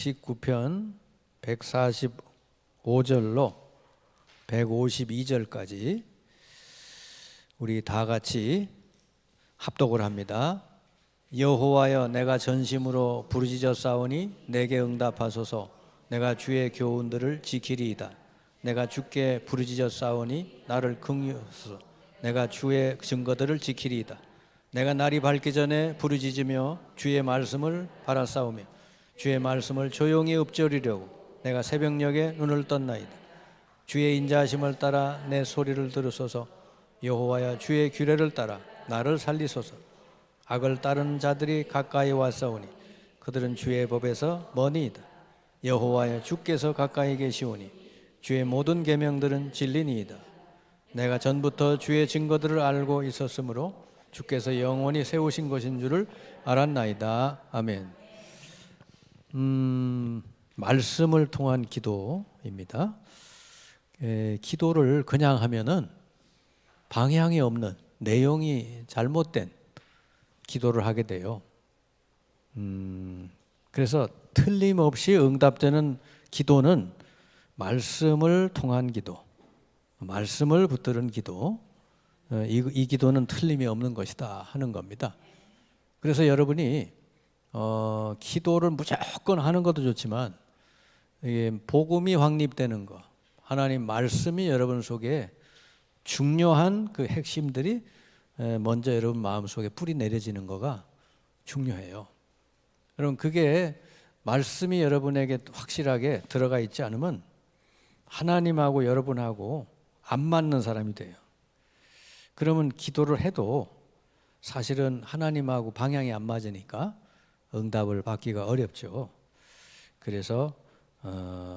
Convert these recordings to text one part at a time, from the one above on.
19편 145절로 152절까지 우리 다 같이 합독을 합니다. 여호와여, 내가 전심으로 부르짖어 싸우니 내게 응답하소서. 내가 주의 교훈들을 지키리이다. 내가 주께 부르짖어 싸우니 나를 긍휼하소서. 내가 주의 증거들을 지키리이다. 내가 날이 밝기 전에 부르짖으며 주의 말씀을 바라싸우며 주의 말씀을 조용히 읊조리려고 내가 새벽녘에 눈을 떴나이다. 주의 인자하심을 따라 내 소리를 들으소서. 여호와여, 주의 규례를 따라 나를 살리소서. 악을 따르는 자들이 가까이 왔사오니 그들은 주의 법에서 머니이다. 여호와여, 주께서 가까이 계시오니 주의 모든 계명들은 진리니이다. 내가 전부터 주의 증거들을 알고 있었으므로 주께서 영원히 세우신 것인 줄을 알았나이다. 아멘. 말씀을 통한 기도입니다. 기도를 그냥 하면은 방향이 없는, 내용이 잘못된 기도를 하게 돼요. 그래서 틀림없이 응답되는 기도는 말씀을 통한 기도, 말씀을 붙드는 기도, 이 기도는 틀림이 없는 것이다 하는 겁니다. 그래서 여러분이 기도를 무조건 하는 것도 좋지만 복음이 확립되는 것, 하나님 말씀이 여러분 속에 중요한 그 핵심들이 먼저 여러분 마음속에 뿌리 내려지는 거가 중요해요. 여러분, 그게 말씀이 여러분에게 확실하게 들어가 있지 않으면 하나님하고 여러분하고 안 맞는 사람이 돼요. 그러면 기도를 해도 사실은 하나님하고 방향이 안 맞으니까 응답을 받기가 어렵죠. 그래서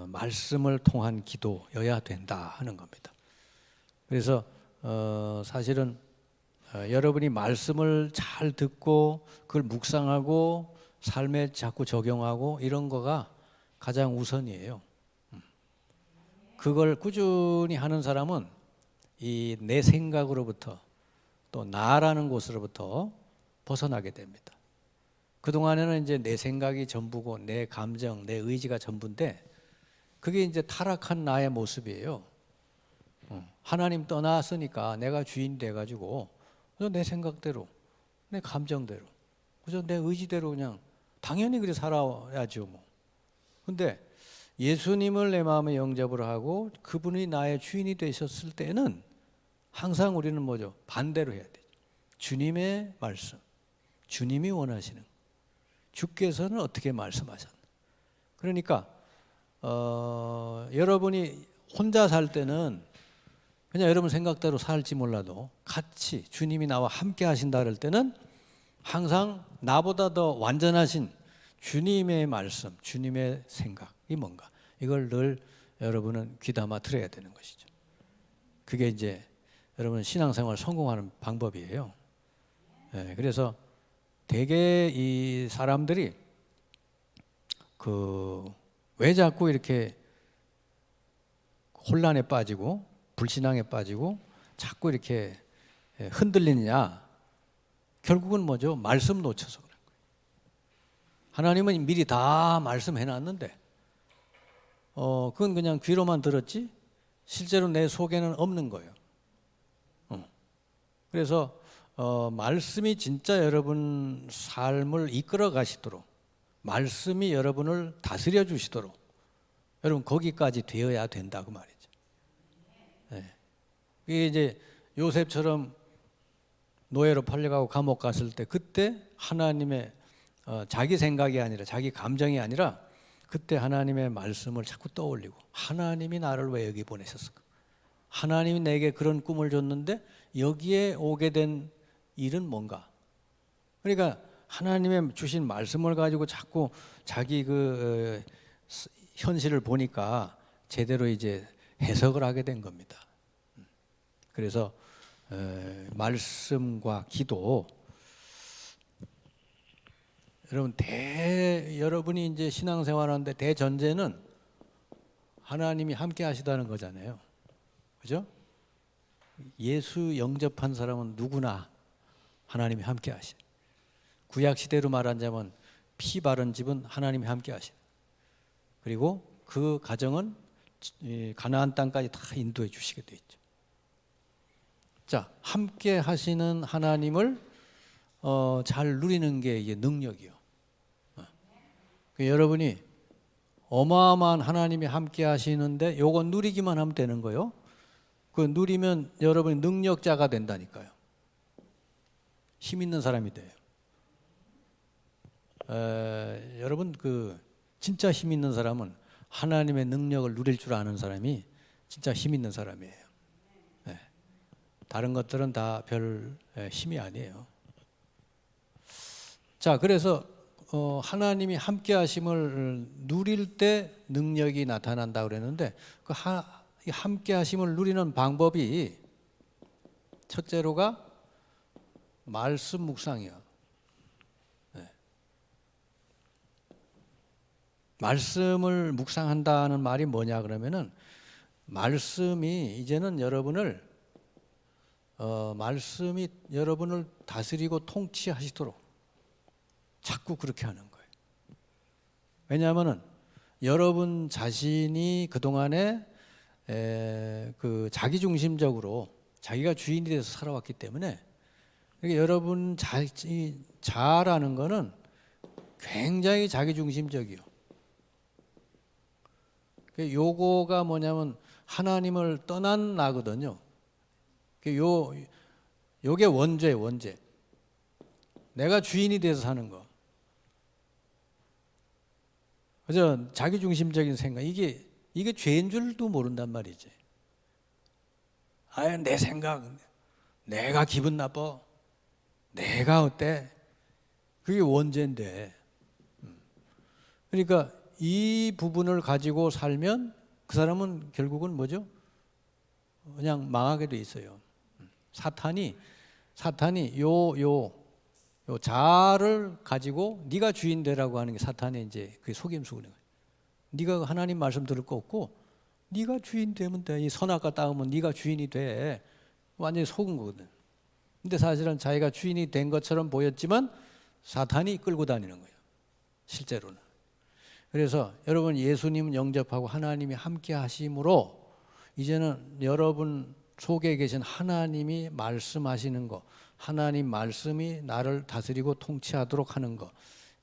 말씀을 통한 기도여야 된다 하는 겁니다. 그래서 사실은 여러분이 말씀을 잘 듣고 그걸 묵상하고 삶에 자꾸 적용하고 이런 거가 가장 우선이에요. 그걸 꾸준히 하는 사람은 이 내 생각으로부터 또 나라는 곳으로부터 벗어나게 됩니다. 그동안에는 이제 내 생각이 전부고 내 감정, 내 의지가 전부인데 그게 이제 타락한 나의 모습이에요. 하나님 떠났으니까 내가 주인이 돼가지고 그래서 내 생각대로, 내 감정대로, 그래서 내 의지대로 그냥 당연히 그렇게 살아야죠 뭐. 근데 예수님을 내 마음에 영접을 하고 그분이 나의 주인이 되셨을 때는 항상 우리는 뭐죠? 반대로 해야 돼요. 주님의 말씀, 주님이 원하시는, 주께서는 어떻게 말씀하셨나. 그러니까 여러분이 혼자 살 때는 그냥 여러분 생각대로 살지 몰라도 같이 주님이 나와 함께 하신다 그럴 때는 항상 나보다 더 완전하신 주님의 말씀, 주님의 생각이 뭔가 이걸 늘 여러분은 귀담아 들어야 되는 것이죠. 그게 이제 여러분 신앙생활 성공하는 방법이에요. 그래서 대개 이 사람들이 왜 자꾸 이렇게 혼란에 빠지고 불신앙에 빠지고 자꾸 이렇게 흔들리느냐? 결국은 뭐죠? 말씀 놓쳐서 그런 거예요. 하나님은 미리 다 말씀해 놨는데 그건 그냥 귀로만 들었지 실제로 내 속에는 없는 거예요. 그래서 말씀이 진짜 여러분 삶을 이끌어 가시도록, 말씀이 여러분을 다스려 주시도록 여러분 거기까지 되어야 된다 그 말이죠. 이게 이제 요셉처럼 노예로 팔려가고 감옥 갔을 때 그때 하나님의 자기 생각이 아니라 자기 감정이 아니라 그때 하나님의 말씀을 자꾸 떠올리고 하나님이 나를 왜 여기 보내셨을까? 하나님이 내게 그런 꿈을 줬는데 여기에 오게 된 일은 뭔가? 그러니까 하나님의 주신 말씀을 가지고 자꾸 자기 현실을 보니까 제대로 이제 해석을 하게 된 겁니다. 그래서 말씀과 기도, 여러분이 이제 신앙생활하는데 대전제는 하나님이 함께 하시다는 거잖아요. 그죠? 예수 영접한 사람은 누구나 하나님이 함께 하시. 구약 시대로 말하자면 피 바른 집은 하나님이 함께 하시. 그리고 그 가정은 이 가나안 땅까지 다 인도해 주시게 돼 있죠. 자, 함께 하시는 하나님을 잘 누리는 게 이게 능력이요. 여러분이 어마어마한 하나님이 함께 하시는데 요거 누리기만 하면 되는 거예요. 그 누리면 여러분이 능력자가 된다니까요. 힘 있는 사람이 돼요. 여러분 그 진짜 힘 있는 사람은 하나님의 능력을 누릴 줄 아는 사람이 진짜 힘 있는 사람이에요. 네. 다른 것들은 다 별 힘이 아니에요. 자, 그래서 하나님이 함께 하심을 누릴 때 능력이 나타난다 그랬는데 그 함께 하심을 누리는 방법이 첫째로가 말씀 묵상이야. 네. 말씀을 묵상한다는 말이 뭐냐 그러면은 말씀이 이제는 말씀이 여러분을 다스리고 통치하시도록 자꾸 그렇게 하는 거예요. 왜냐하면은 여러분 자신이 그동안에 그 자기중심적으로 자기가 주인이 돼서 살아왔기 때문에 그러니까 여러분 자라는 거는 굉장히 자기중심적이요. 요거가 뭐냐면 하나님을 떠난 나거든요. 요게 원죄예요, 원죄. 내가 주인이 돼서 사는 거. 그죠? 자기중심적인 생각. 이게 죄인 줄도 모른단 말이지. 아, 내 생각, 내가 기분 나빠, 내가 어때? 그게 원죄인데. 그러니까 이 부분을 가지고 살면 그 사람은 결국은 뭐죠? 그냥 망하게 돼 있어요. 사탄이 요 자아를 가지고 네가 주인 되라고 하는 게 사탄의 이제 그 속임수거든요. 네가 하나님 말씀 들을 거 없고 네가 주인 되면 돼. 이 선악과 따으면 네가 주인이 돼. 완전히 속은 거거든. 근데 사실은 자기가 주인이 된 것처럼 보였지만 사탄이 끌고 다니는 거예요. 실제로는. 그래서 여러분 예수님 영접하고 하나님이 함께 하심으로 이제는 여러분 속에 계신 하나님이 말씀하시는 거, 하나님 말씀이 나를 다스리고 통치하도록 하는 거,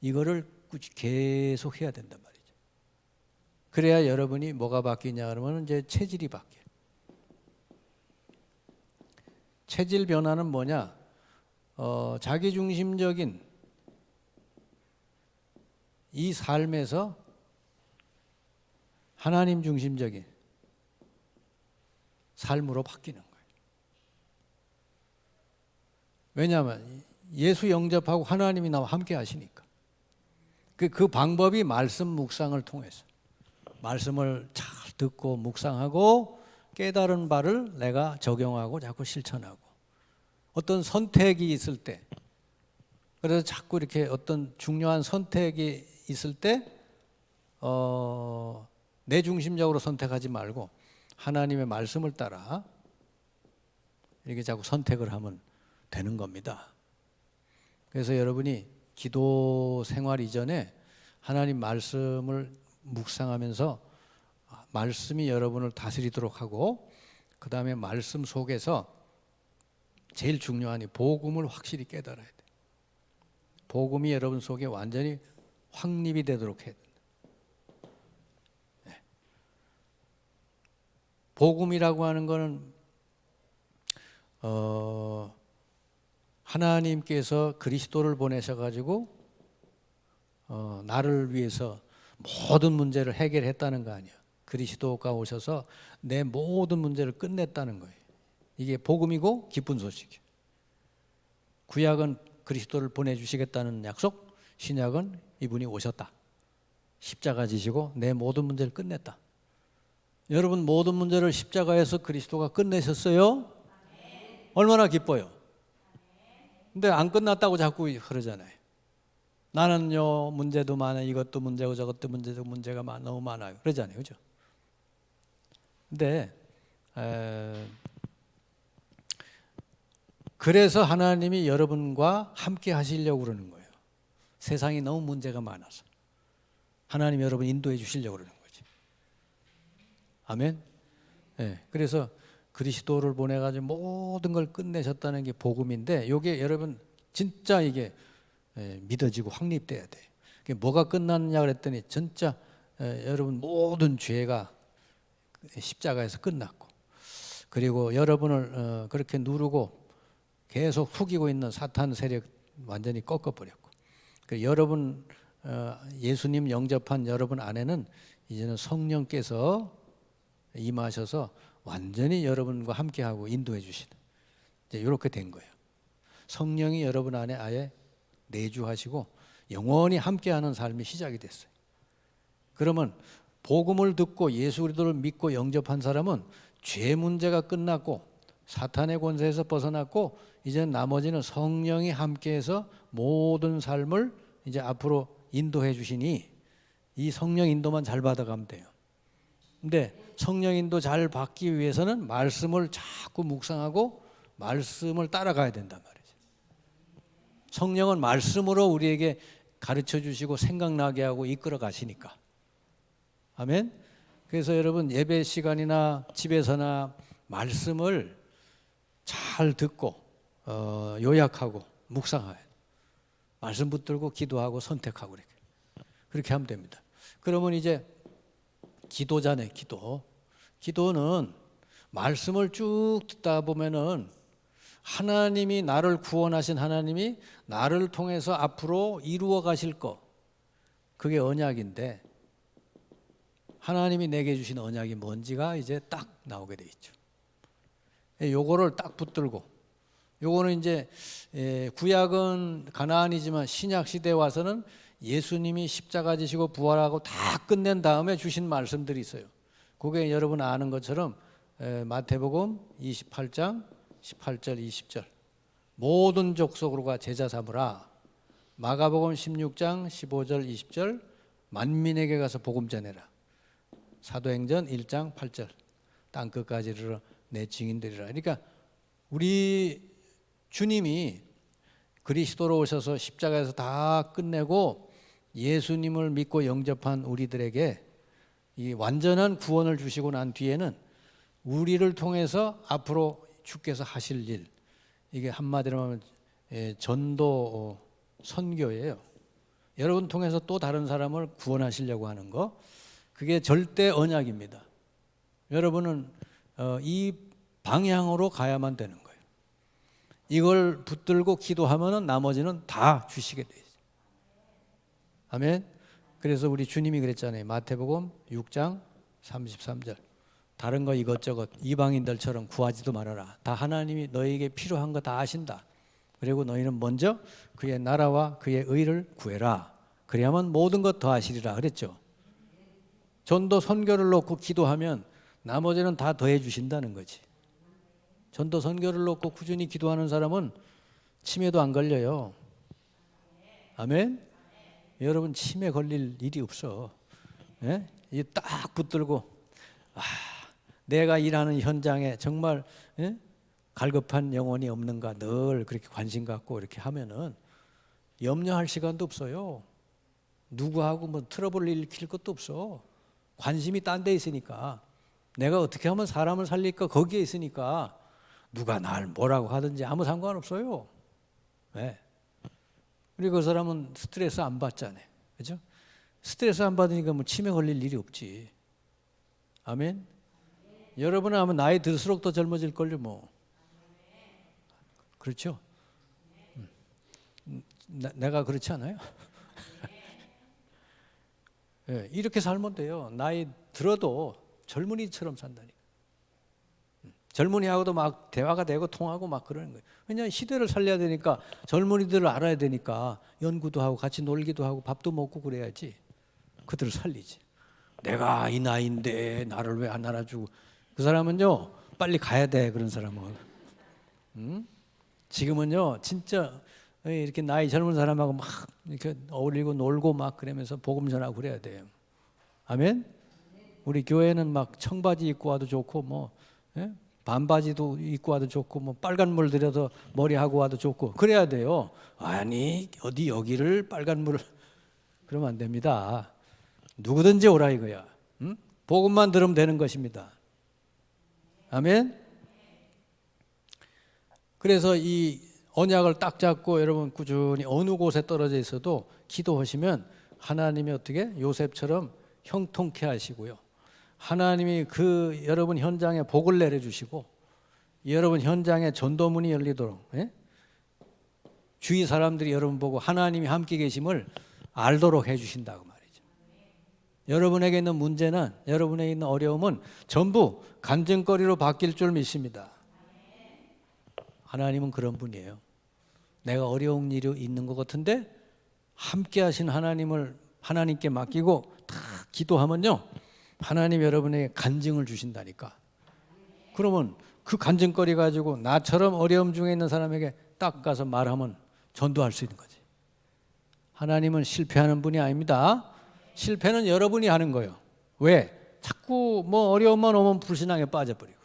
이거를 계속 해야 된단 말이죠. 그래야 여러분이 뭐가 바뀌냐 그러면 이제 체질이 바뀌어요. 체질 변화는 뭐냐? 자기중심적인 이 삶에서 하나님 중심적인 삶으로 바뀌는 거예요. 왜냐하면 예수 영접하고 하나님이 나와 함께 하시니까. 그 방법이 말씀 묵상을 통해서 말씀을 잘 듣고 묵상하고 깨달은 바를 내가 적용하고 자꾸 실천하고 어떤 선택이 있을 때 그래서 자꾸 이렇게 어떤 중요한 선택이 있을 때 내 중심적으로 선택하지 말고 하나님의 말씀을 따라 이렇게 자꾸 선택을 하면 되는 겁니다. 그래서 여러분이 기도 생활 이전에 하나님 말씀을 묵상하면서 말씀이 여러분을 다스리도록 하고 그 다음에 말씀 속에서 제일 중요한 이 복음을 확실히 깨달아야 돼요. 복음이 여러분 속에 완전히 확립이 되도록 해야 된다. 네. 복음이라고 하는 거는 하나님께서 그리스도를 보내셔가지고 나를 위해서 모든 문제를 해결했다는 거 아니야. 그리스도가 오셔서 내 모든 문제를 끝냈다는 거예요. 이게 복음이고 기쁜 소식이에요. 구약은 그리스도를 보내주시겠다는 약속, 신약은 이분이 오셨다. 십자가 지시고 내 모든 문제를 끝냈다. 여러분 모든 문제를 십자가에서 그리스도가 끝내셨어요? 얼마나 기뻐요. 근데 안 끝났다고 자꾸 그러잖아요. 나는요 문제도 많아, 이것도 문제고 저것도 문제고 문제가 너무 많아요. 그러잖아요, 그죠? 근데 그래서 하나님이 여러분과 함께 하시려고 그러는 거예요. 세상이 너무 문제가 많아서. 하나님 여러분 인도해 주시려고 그러는 거지. 아멘. 예. 그래서 그리스도를 보내가지고 모든 걸 끝내셨다는 게 복음인데, 이게 여러분 진짜 이게 믿어지고 확립돼야 돼. 뭐가 끝났냐 그랬더니 진짜 여러분 모든 죄가 십자가에서 끝났고, 그리고 여러분을 그렇게 누르고 계속 속이고 있는 사탄 세력 완전히 꺾어버렸고, 여러분 예수님 영접한 여러분 안에는 이제는 성령께서 임하셔서 완전히 여러분과 함께하고 인도해 주시는, 이제 이렇게 된 거예요. 성령이 여러분 안에 아예 내주하시고 영원히 함께하는 삶이 시작이 됐어요. 그러면 복음을 듣고 예수 그리스도를 믿고 영접한 사람은 죄 문제가 끝났고 사탄의 권세에서 벗어났고, 이제 나머지는 성령이 함께해서 모든 삶을 이제 앞으로 인도해 주시니 이 성령 인도만 잘 받아가면 돼요. 근데 성령 인도 잘 받기 위해서는 말씀을 자꾸 묵상하고 말씀을 따라가야 된단 말이죠. 성령은 말씀으로 우리에게 가르쳐 주시고 생각나게 하고 이끌어 가시니까. 아멘. 그래서 여러분 예배 시간이나 집에서나 말씀을 잘 듣고 요약하고 묵상해야 돼요. 말씀 붙들고 기도하고 선택하고 그렇게 하면 됩니다. 그러면 이제 기도잖아요. 기도는 말씀을 쭉 듣다 보면은 하나님이 나를 구원하신 하나님이 나를 통해서 앞으로 이루어 가실 거, 그게 언약인데 하나님이 내게 주신 언약이 뭔지가 이제 딱 나오게 돼 있죠. 요거를 딱 붙들고, 요거는 이제 구약은 가나안이지만 신약 시대에 와서는 예수님이 십자가 지시고 부활하고 다 끝낸 다음에 주신 말씀들이 있어요. 그게 여러분 아는 것처럼 마태복음 28장 18절 20절 모든 족속으로가 제자 삼으라, 마가복음 16장 15절 20절 만민에게 가서 복음 전해라, 사도행전 1장 8절 땅끝까지 이르러 내 증인되리라. 그러니까 우리 주님이 그리스도로 오셔서 십자가에서 다 끝내고 예수님을 믿고 영접한 우리들에게 이 완전한 구원을 주시고 난 뒤에는 우리를 통해서 앞으로 주께서 하실 일, 이게 한마디로 하면 전도 선교예요. 여러분 통해서 또 다른 사람을 구원하시려고 하는 거, 그게 절대 언약입니다. 여러분은 이 방향으로 가야만 되는 거예요. 이걸 붙들고 기도하면은 나머지는 다 주시게 돼 있어요. 아멘. 그래서 우리 주님이 그랬잖아요. 마태복음 6장 33절. 다른 거 이것저것 이방인들처럼 구하지도 말아라. 다 하나님이 너에게 필요한 거 다 아신다. 그리고 너희는 먼저 그의 나라와 그의 의를 구해라. 그래야만 모든 것 더하시리라 그랬죠. 전도 선교를 놓고 기도하면 나머지는 다 더해 주신다는 거지. 전도 선교를 놓고 꾸준히 기도하는 사람은 치매도 안 걸려요. 아멘. 여러분 치매 걸릴 일이 없어. 예? 이 딱 붙들고 내가 일하는 현장에 정말 갈급한 영혼이 없는가 늘 그렇게 관심 갖고 이렇게 하면은 염려할 시간도 없어요. 누구하고 뭐 트러블 일으킬 것도 없어. 관심이 딴 데 있으니까, 내가 어떻게 하면 사람을 살릴까 거기에 있으니까 누가 날 뭐라고 하든지 아무 상관없어요. 네. 그리고 그 사람은 스트레스 안 받잖아요. 그렇죠? 스트레스 안 받으니까 뭐 치매 걸릴 일이 없지. 아멘. 여러분은 아마 나이 들수록 더 젊어질 걸요 뭐. 그렇죠? 내가 그렇지 않아요? 네, 이렇게 살면 돼요. 나이 들어도 젊은이처럼 산다니까. 젊은이하고도 막 대화가 되고 통하고 막 그러는 거예요. 왜냐하면 시대를 살려야 되니까 젊은이들을 알아야 되니까 연구도 하고 같이 놀기도 하고 밥도 먹고 그래야지 그들을 살리지. 내가 이 나이인데 나를 왜 안 알아주고. 그 사람은요 빨리 가야 돼. 그런 사람은. 지금은요 진짜 이렇게 나이 젊은 사람하고 막 이렇게 어울리고 놀고 막 그러면서 복음 전하고 그래야 돼요. 아멘. 우리 교회는 막 청바지 입고 와도 좋고 뭐 반바지도 입고 와도 좋고 뭐 빨간 물 들여서 머리 하고 와도 좋고 그래야 돼요. 아니 어디 여기를 빨간 물을 그러면 안 됩니다. 누구든지 오라 이거야. 응? 복음만 들으면 되는 것입니다. 아멘. 그래서 이 언약을 딱 잡고 여러분 꾸준히 어느 곳에 떨어져 있어도 기도하시면 하나님이 어떻게 요셉처럼 형통케 하시고요. 하나님이 그 여러분 현장에 복을 내려주시고 여러분 현장에 전도문이 열리도록, 예? 주위 사람들이 여러분 보고 하나님이 함께 계심을 알도록 해주신다고 말이죠. 여러분에게 있는 문제는, 여러분에게 있는 어려움은 전부 간증거리로 바뀔 줄 믿습니다. 하나님은 그런 분이에요. 내가 어려운 일이 있는 것 같은데 함께 하신 하나님을 하나님께 맡기고 다 기도하면요, 하나님 여러분에게 간증을 주신다니까. 그러면 그 간증거리 가지고 나처럼 어려움 중에 있는 사람에게 딱 가서 말하면 전도할 수 있는 거지. 하나님은 실패하는 분이 아닙니다. 실패는 여러분이 하는 거예요. 왜? 자꾸 뭐 어려움만 오면 불신앙에 빠져버리고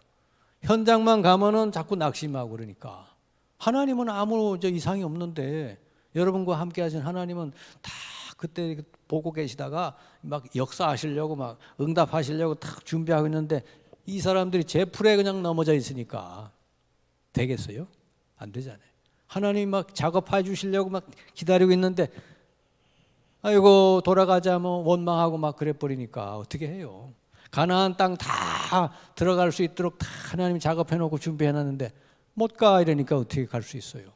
현장만 가면은 자꾸 낙심하고 그러니까. 하나님은 아무 이상이 없는데 여러분과 함께 하신 하나님은 다 그때 보고 계시다가 막 역사하시려고 막 응답하시려고 딱 준비하고 있는데 이 사람들이 제 풀에 그냥 넘어져 있으니까 되겠어요? 안 되잖아요. 하나님이 막 작업해 주시려고 막 기다리고 있는데 아이고 돌아가자 뭐 원망하고 막 그래 버리니까 어떻게 해요? 가나안 땅 다 들어갈 수 있도록 다 하나님이 작업해 놓고 준비해 놨는데 못 가 이러니까 어떻게 갈 수 있어요?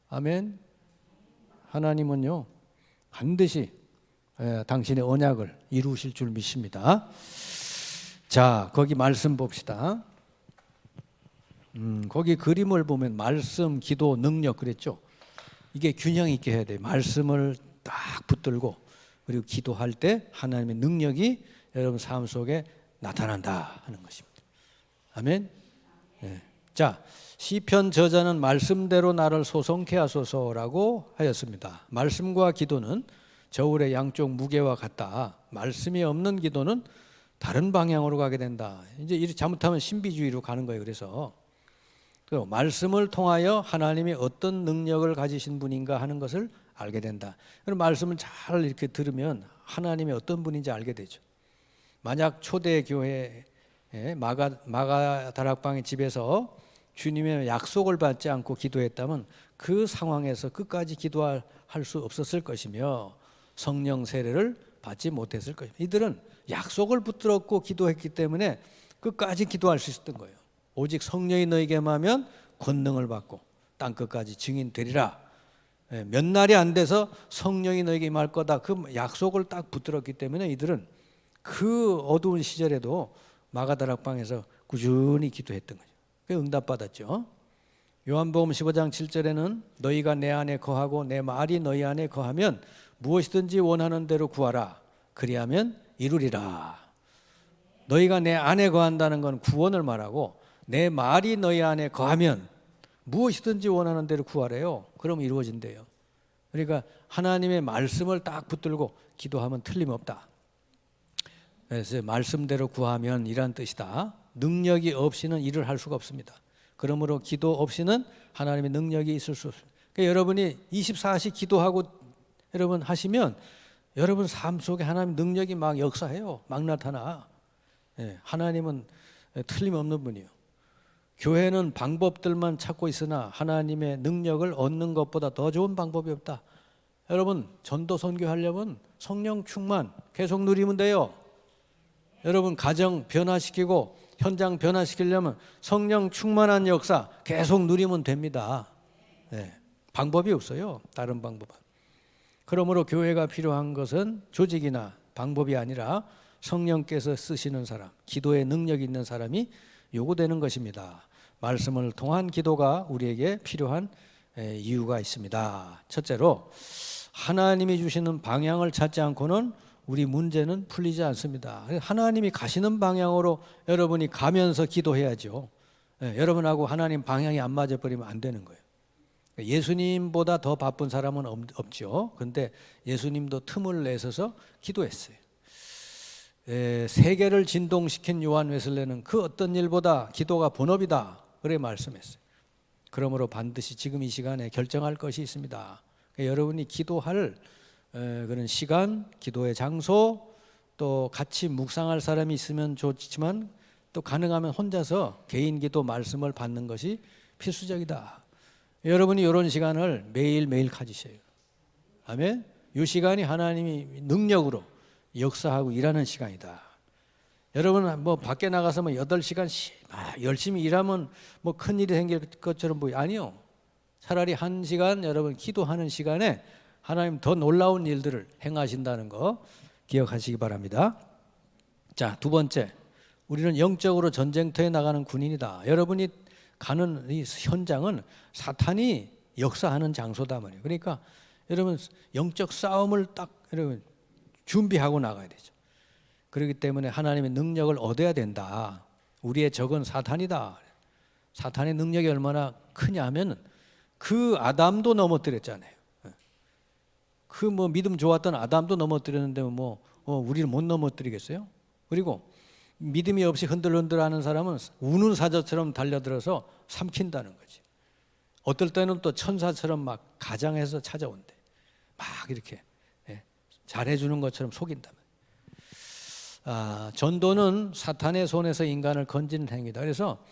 아멘. 하나님은요 반드시 당신의 언약을 이루실 줄 믿습니다. 자, 거기 말씀 봅시다. 거기 그림을 보면 말씀, 기도, 능력 그랬죠. 이게 균형 있게 해야 돼요. 말씀을 딱 붙들고 그리고 기도할 때 하나님의 능력이 여러분 삶 속에 나타난다 하는 것입니다. 아멘. 네. 자, 시편 저자는 말씀대로 나를 소성케 하소서라고 하였습니다. 말씀과 기도는 저울의 양쪽 무게와 같다. 말씀이 없는 기도는 다른 방향으로 가게 된다. 이제 이렇게 잘못하면 신비주의로 가는 거예요. 그래서 말씀을 통하여 하나님이 어떤 능력을 가지신 분인가 하는 것을 알게 된다. 그럼 말씀을 잘 이렇게 들으면 하나님이 어떤 분인지 알게 되죠. 만약 초대 교회 마가 다락방의 집에서 주님의 약속을 받지 않고 기도했다면 그 상황에서 끝까지 기도할 수 없었을 것이며 성령 세례를 받지 못했을 것입니다. 이들은 약속을 붙들었고 기도했기 때문에 끝까지 기도할 수 있었던 거예요. 오직 성령이 너에게 임하면 권능을 받고 땅끝까지 증인 되리라. 몇 날이 안 돼서 성령이 너에게 임할 거다. 그 약속을 딱 붙들었기 때문에 이들은 그 어두운 시절에도 마가다락방에서 꾸준히 기도했던 거죠. 그래서 응답받았죠. 요한복음 15장 7절에는 너희가 내 안에 거하고 내 말이 너희 안에 거하면 무엇이든지 원하는 대로 구하라. 그리하면 이루리라. 너희가 내 안에 거한다는 건 구원을 말하고 내 말이 너희 안에 거하면 무엇이든지 원하는 대로 구하래요. 그럼 이루어진대요. 그러니까 하나님의 말씀을 딱 붙들고 기도하면 틀림없다. 그래서 말씀대로 구하면 이란 뜻이다. 능력이 없이는 일을 할 수가 없습니다. 그러므로 기도 없이는 하나님의 능력이 있을 수 없습니다. 그러니까 여러분이 24시 기도하고 여러분 하시면 여러분 삶 속에 하나님 능력이 막 역사해요. 막 나타나. 하나님은 틀림없는 분이에요. 교회는 방법들만 찾고 있으나 하나님의 능력을 얻는 것보다 더 좋은 방법이 없다. 여러분 전도 선교하려면 성령 충만 계속 누리면 돼요. 여러분 가정 변화시키고 현장 변화시키려면 성령 충만한 역사 계속 누리면 됩니다. 방법이 없어요. 다른 방법은. 그러므로 교회가 필요한 것은 조직이나 방법이 아니라 성령께서 쓰시는 사람, 기도의 능력이 있는 사람이 요구되는 것입니다. 말씀을 통한 기도가 우리에게 필요한 이유가 있습니다. 첫째로 하나님이 주시는 방향을 찾지 않고는 우리 문제는 풀리지 않습니다. 하나님이 가시는 방향으로 여러분이 가면서 기도해야죠. 여러분하고 하나님 방향이 안 맞아버리면 안 되는 거예요. 예수님보다 더 바쁜 사람은 없죠. 그런데 예수님도 틈을 내서서 기도했어요. 세계를 진동시킨 요한 웨슬레는 그 어떤 일보다 기도가 본업이다. 그렇게 말씀했어요. 그러므로 반드시 지금 이 시간에 결정할 것이 있습니다. 여러분이 기도할 그런 시간, 기도의 장소, 또 같이 묵상할 사람이 있으면 좋지만 또 가능하면 혼자서 개인 기도 말씀을 받는 것이 필수적이다. 여러분이 이런 시간을 매일매일 가지셔요. 아멘. 이 시간이 하나님이 능력으로 역사하고 일하는 시간이다. 여러분 뭐 밖에 나가서 뭐 8시간 열심히 일하면 뭐 큰일이 생길 것처럼 보여. 아니요. 차라리 1시간 여러분 기도하는 시간에 하나님 더 놀라운 일들을 행하신다는 거 기억하시기 바랍니다. 자, 두 번째. 우리는 영적으로 전쟁터에 나가는 군인이다. 여러분이 가는 이 현장은 사탄이 역사하는 장소다 말이에요. 그러니까 여러분 영적 싸움을 딱 여러분 준비하고 나가야 되죠. 그렇기 때문에 하나님의 능력을 얻어야 된다. 우리의 적은 사탄이다. 사탄의 능력이 얼마나 크냐 하면 그 아담도 넘어뜨렸잖아요. 그 뭐 믿음 좋았던 아담도 넘어뜨렸는데 뭐 우리를 못 넘어뜨리겠어요? 그리고 믿음이 없이 흔들흔들하는 사람은 우는 사자처럼 달려들어서 삼킨다는 거지. 어떨 때는 또 천사처럼 막 가장해서 찾아온대. 막 이렇게 잘해주는 것처럼 속인다. 전도는 사탄의 손에서 인간을 건지는 행위다. 그래서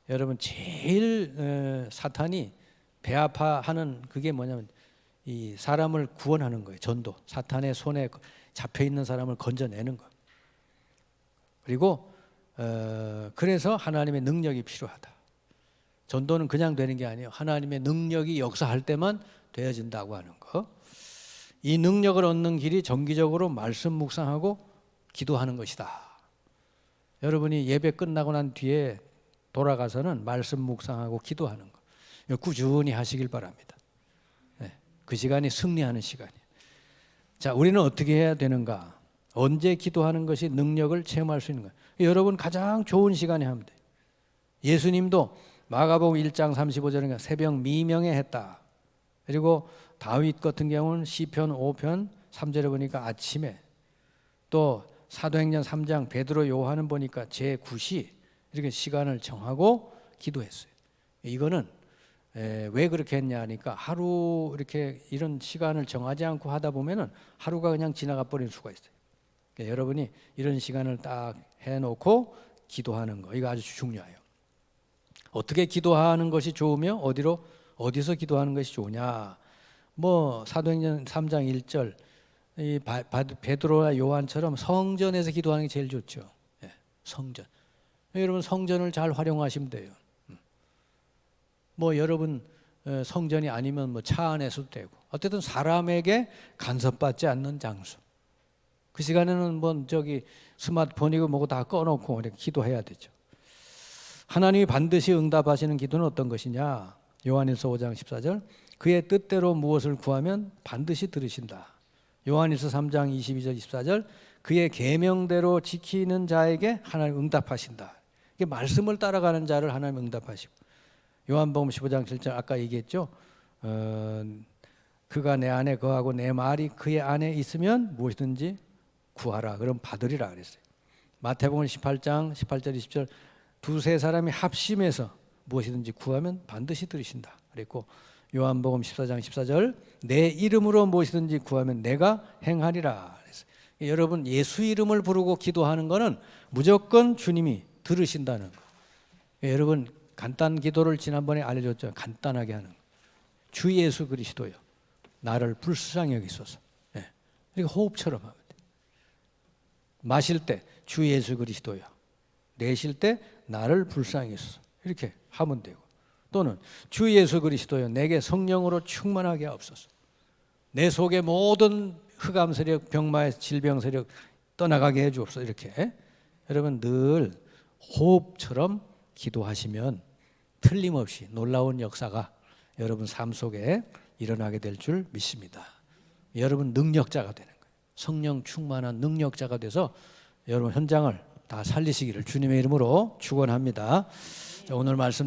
여러분 제일 사탄이 배 아파하는 그게 뭐냐면 이 사람을 구원하는 거예요. 전도. 사탄의 손에 잡혀 있는 사람을 건져내는 거. 그리고 그래서 하나님의 능력이 필요하다. 전도는 그냥 되는 게 아니에요. 하나님의 능력이 역사할 때만 되어진다고 하는 거. 이 능력을 얻는 길이 정기적으로 말씀 묵상하고 기도하는 것이다. 여러분이 예배 끝나고 난 뒤에 돌아가서는 말씀 묵상하고 기도하는 거 꾸준히 하시길 바랍니다. 그 시간이 승리하는 시간이에요. 자, 우리는 어떻게 해야 되는가? 언제 기도하는 것이 능력을 체험할 수 있는 거예요? 여러분 가장 좋은 시간에 하면 돼요. 예수님도 마가복음 1장 35절에 새벽 미명에 했다. 그리고 다윗 같은 경우는 시편 5편 3절에 보니까 아침에, 또 사도행전 3장 베드로 요한은 보니까 제9시 이렇게 시간을 정하고 기도했어요. 이거는 왜 그렇게 했냐 하니까 하루 이렇게 이런 시간을 정하지 않고 하다 보면은 하루가 그냥 지나가 버릴 수가 있어요. 그러니까 여러분이 이런 시간을 딱 해놓고 기도하는 거, 이거 아주 중요해요. 어떻게 기도하는 것이 좋으며 어디서 기도하는 것이 좋으냐? 뭐 사도행전 3장 1절 이 베드로와 요한처럼 성전에서 기도하는 게 제일 좋죠. 성전. 여러분 성전을 잘 활용하시면 돼요. 뭐 여러분 성전이 아니면 뭐 차 안에서도 되고, 어쨌든 사람에게 간섭받지 않는 장소. 그 시간에는 뭐 저기 스마트폰이고 뭐고 다 꺼놓고 이렇게 기도해야 되죠. 하나님이 반드시 응답하시는 기도는 어떤 것이냐? 요한일서 5장 14절 그의 뜻대로 무엇을 구하면 반드시 들으신다. 요한일서 3장 22절 24절 그의 계명대로 지키는 자에게 하나님 응답하신다. 이게 말씀을 따라가는 자를 하나님 응답하시고, 요한복음 15장 7절 아까 얘기했죠. 그가 내 안에 거하고 내 말이 그의 안에 있으면 무엇이든지 구하라. 그럼 받으리라 그랬어요. 마태복음 18장 18절 20절 두세 사람이 합심해서 무엇이든지 구하면 반드시 들으신다 그랬고, 요한복음 14장 14절 내 이름으로 무엇이든지 구하면 내가 행하리라 그랬어요. 여러분 예수 이름을 부르고 기도하는 거는 무조건 주님이 들으신다는 거. 여러분 간단 기도를 지난번에 알려줬죠. 간단하게 하는 거. 주 예수 그리스도요 나를 불쌍히 여기소서. 그러니까 호흡처럼 하면 돼. 마실 때 주 예수 그리스도요, 내쉴 때 나를 불쌍히 여기소서. 이렇게 하면 되고, 또는 주 예수 그리스도요 내게 성령으로 충만하게 하옵소서. 내 속의 모든 흑암 세력, 병마의 질병 세력 떠나가게 해주옵소서. 이렇게 여러분 늘 호흡처럼 기도하시면 틀림없이 놀라운 역사가 여러분 삶 속에 일어나게 될 줄 믿습니다. 여러분 능력자가 되는 거예요. 성령 충만한 능력자가 돼서 여러분 현장을 다 살리시기를 주님의 이름으로 축원합니다. 오늘 말씀